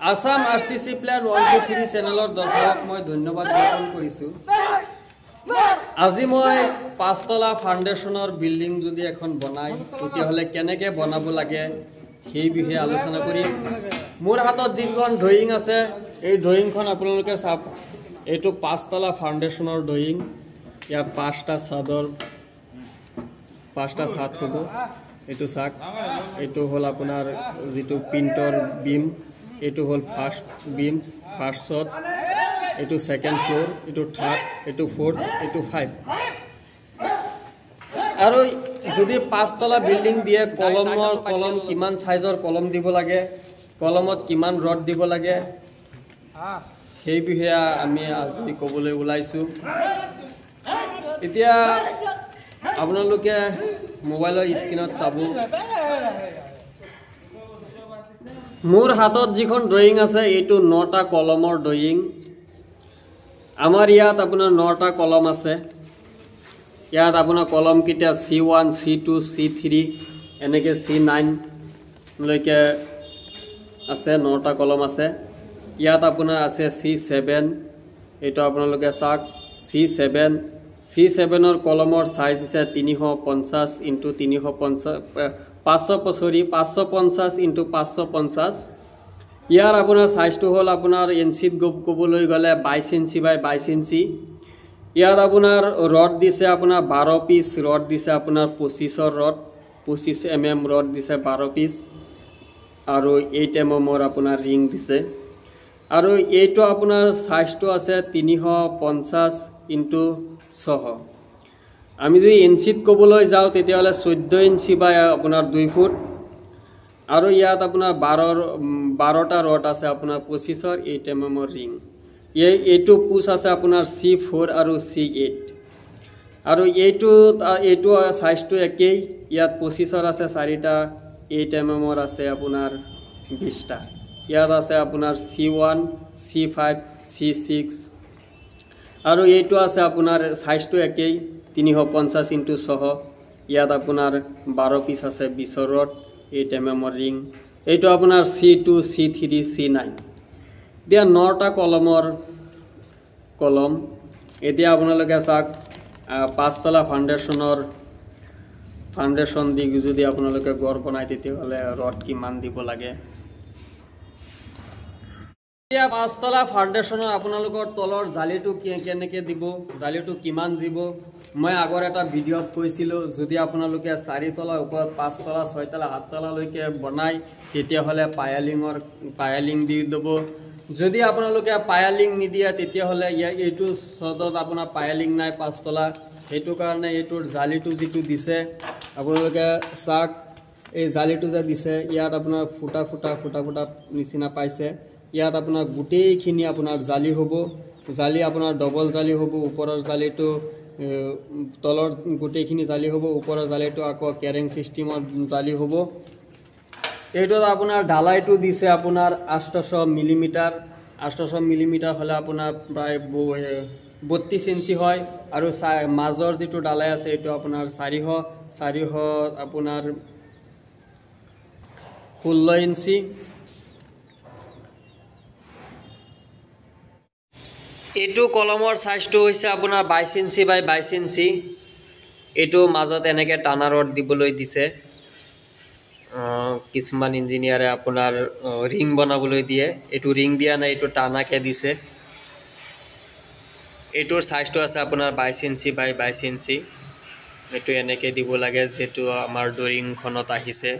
Assam RCC player 123 চেনেলৰ দৰ্শকক মই ধন্যবাদ জ্ঞাপন কৰিছোঁ। আজি মই 5 তলা ফাউণ্ডেশ্যনৰ বিল্ডিং যদি এখন বনাই তেতিয়াহ'লে কেনেকৈ বনাব লাগে সেই বিষয়ে আলোচনা কৰিম। মোৰ হাতত যিখন ড্ৰয়িং আছে এই ড্ৰয়িংখন আপোনালোকে চাওক। এইটো 5 তলা ফাউণ্ডেশ্যনৰ ড্ৰয়িং। ইয়াত 5টা ছাদ হ'ব। এইটো চাওক, এইটো হ'ল আপোনাৰ যিটো প্ৰিণ্টৰ বিম, এইটো হ'ল ফাৰ্ষ্ট বিম, ফাৰ্ষ্টত, এইটো ছেকেণ্ড ফ্ল'ৰ, এইটো থাৰ্ড, এইটো ফ'ৰ্থ, এইটো 5। আৰু যদি 5 তলা বিল্ডিং দিয়ে কলম কিমান সাইজৰ কলম দিব লাগে, কলমত কিমান ৰড দিব লাগে সেই বিষয়ে আমি আজি ক'বলৈ ওলাইছোঁ। এতিয়া আপোনালোকে মোবাইলৰ স্ক্ৰীনত চাব। মোৰ হাতত যিখন ড্ৰয়িং আছে এইটো 9টা কলমৰ ড্ৰয়িং। আমাৰ ইয়াত আপোনাৰ 9টা কলম আছে। ইয়াত আপোনাৰ কলমকেইটা C1, C2, C3 এনেকৈ C9 লৈকে আছে। 9টা কলম আছে। ইয়াত আপোনাৰ আছে C7। এইটো আপোনালোকে চাওক C7ৰ কলমৰ চাইজ দিছে 350 × 350 550 × 550। ইয়াৰ আপোনাৰ চাইজটো হ'ল আপোনাৰ ইঞ্চিত ক'বলৈ গ'লে 22 ইঞ্চি বাই 22 ইঞ্চি। ইয়াত আপোনাৰ ৰড দিছে আপোনাৰ 12 পিচ ৰড দিছে আপোনাৰ 25ৰ ৰড, 25 mm ৰড দিছে 12 পিচ, আৰু 8 mm আপোনাৰ ৰিং দিছে। আৰু এইটো আপোনাৰ চাইজটো আছে 350 × 600। আমি যদি ইঞ্চিত ক'বলৈ যাওঁ তেতিয়াহ'লে 14 ইঞ্চি বাই আপোনাৰ 2 ফুট। আৰু ইয়াত আপোনাৰ 12টা ৰড আছে আপোনাৰ 25ৰ 8 mm ৰিং। এইটো পুচ আছে আপোনাৰ C4 আৰু C8। আৰু এইটো চাইজটো একেই। ইয়াত 25ৰ আছে 4টা, 8 mm আছে আপোনাৰ 20টা। ইয়াত আছে আপোনাৰ C1, C5, C6। আৰু এইটো আছে আপোনাৰ চাইজটো একেই 350 × 600। ইয়াত আপোনাৰ 12 পিচ আছে 20ৰ ৰড, 8 mm ৰিং। এইটো আপোনাৰ C2, C3, C9। এতিয়া 9টা কলম। এতিয়া আপোনালোকে চাওক 5 তলা ফাউণ্ডেশ্যন দি যদি আপোনালোকে ঘৰ বনায় তেতিয়াহ'লে ৰড কিমান দিব লাগে। এতিয়া 5 তলা ফাউণ্ডেশ্যনৰ আপোনালোকৰ তলৰ জালিটো কেনেকৈ দিব, জালিটো কিমান দিব মই আগৰ এটা ভিডিঅ'ত কৈছিলোঁ। যদি আপোনালোকে 4 তলাৰ ওপৰত 5 তলা 6 তলা 7 তলালৈকে বনায় তেতিয়াহ'লে পায়ালিং দি দিব। যদি আপোনালোকে পায়ালিং নিদিয়ে তেতিয়াহ'লে এইটো চদত আপোনাৰ পায়ালিং নাই 5 তলা। সেইটো কাৰণে এইটোৰ জালিটো যিটো দিছে আপোনালোকে চাওক। এই জালিটো যে দিছে ইয়াত আপোনাৰ ফুটা নিচিনা পাইছে। ইয়াত আপোনাৰ গোটেইখিনি আপোনাৰ জালি হ'ব। জালি আপোনাৰ ডবল জালি হ'ব। ওপৰৰ জালিটো তলৰ গোটেইখিনি জালি হ'ব, ওপৰৰ জালিটো আকৌ কেৰেং ছিষ্টেমৰ জালি হ'ব। এইটোত আপোনাৰ ঢালাইটো দিছে আপোনাৰ 800 মিলিমিটাৰ। 800 মিলিমিটাৰ হ'লে আপোনাৰ প্ৰায় 32 ইঞ্চি হয়। আৰু মাজৰ যিটো ঢালাই আছে এইটো আপোনাৰ 400 আপোনাৰ 16 ইঞ্চি। এইটো কলমৰ চাইজটো হৈছে আপোনাৰ 22 ইঞ্চি বাই 22 ইঞ্চি। এইটো মাজত এনেকৈ টানা ৰড দিবলৈ দিছে। কিছুমান ইঞ্জিনিয়াৰে আপোনাৰ ৰিং বনাবলৈ দিয়ে। এইটো ৰিং দিয়া নাই, এইটো টানাকৈ দিছে। এইটোৰ চাইজটো আছে আপোনাৰ 22 ইঞ্চি বাই 22 ইঞ্চি। এইটো এনেকৈ দিব লাগে যিহেতু আমাৰ ড্ৰয়িংখনত আহিছে।